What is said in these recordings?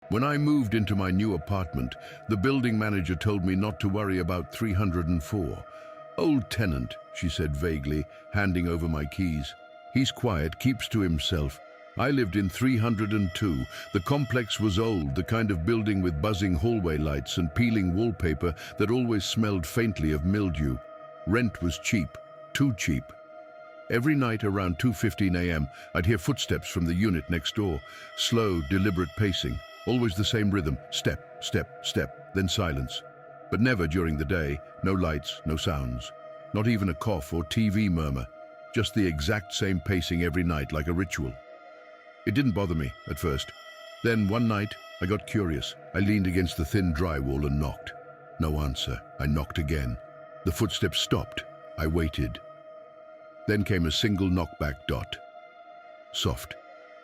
When I moved into my new apartment, the building manager told me not to worry about 304. "Old tenant," she said vaguely, handing over my keys. "He's quiet, keeps to himself. I lived in 302. The complex was old, the kind of building with buzzing hallway lights and peeling wallpaper that always smelled faintly of mildew. Rent was cheap, too cheap. Every night around 2:15 a.m., I'd hear footsteps from the unit next door. Slow, deliberate pacing. Always the same rhythm. Step, step, step, then silence. But never during the day. No lights, no sounds. Not even a cough or TV murmur. Just the exact same pacing every night, like a ritual. It didn't bother me at first. Then one night, I got curious. I leaned against the thin drywall and knocked. No answer. I knocked again. The footsteps stopped. I waited. Then came a single knockback dot. Soft,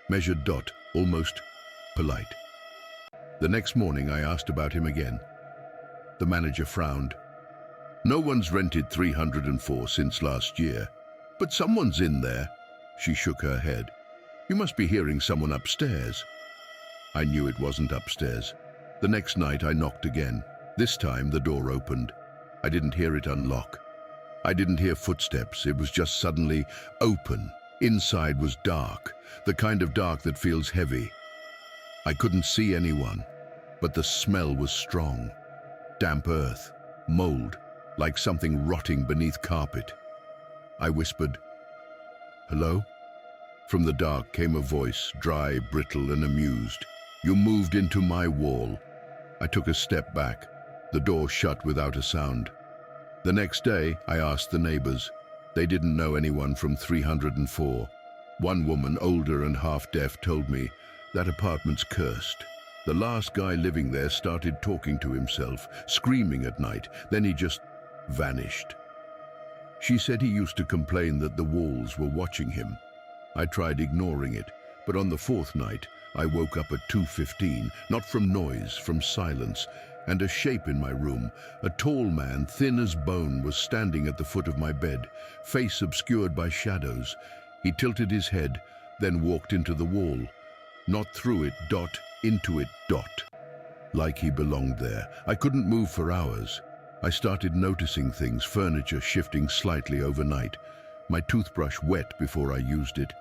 measured dot, almost polite. The next morning I asked about him again. The manager frowned. "No one's rented 304 since last year. But someone's in there." She shook her head. "You must be hearing someone upstairs." I knew it wasn't upstairs. The next night I knocked again. This time the door opened. I didn't hear it unlock. I didn't hear footsteps. It was just suddenly open. Inside was dark, the kind of dark that feels heavy. I couldn't see anyone, but the smell was strong. Damp earth, mold, like something rotting beneath carpet. I whispered, "Hello?" From the dark came a voice, dry, brittle, and amused. "You moved into my wall." I took a step back. The door shut without a sound. The next day, I asked the neighbors. They didn't know anyone from 304. One woman, older and half-deaf, told me, "That apartment's cursed. The last guy living there started talking to himself, screaming at night, then he just vanished." She said he used to complain that the walls were watching him. I tried ignoring it, but on the fourth night, I woke up at 2:15, not from noise, from silence, and a shape in my room. A tall man, thin as bone, was standing at the foot of my bed, face obscured by shadows. He tilted his head, then walked into the wall. Not through it, dot, into it, dot. Like he belonged there. I couldn't move for hours. I started noticing things, furniture shifting slightly overnight. My toothbrush wet before I used it.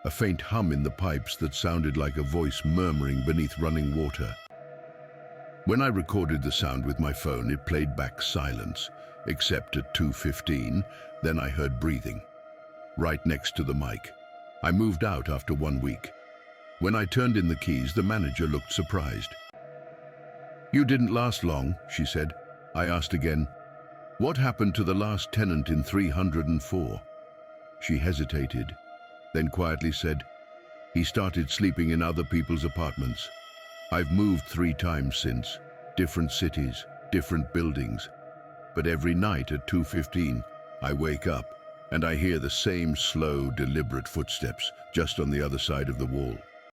A faint hum in the pipes that sounded like a voice murmuring beneath running water. When I recorded the sound with my phone, it played back silence, except at 2:15. Then I heard breathing, right next to the mic. I moved out after 1 week. When I turned in the keys, the manager looked surprised. "You didn't last long," she said. I asked again, "What happened to the last tenant in 304? She hesitated, then quietly said, "He started sleeping in other people's apartments. I've moved 3 times since, different cities, different buildings. But every night at 2:15, I wake up and I hear the same slow, deliberate footsteps just on the other side of the wall.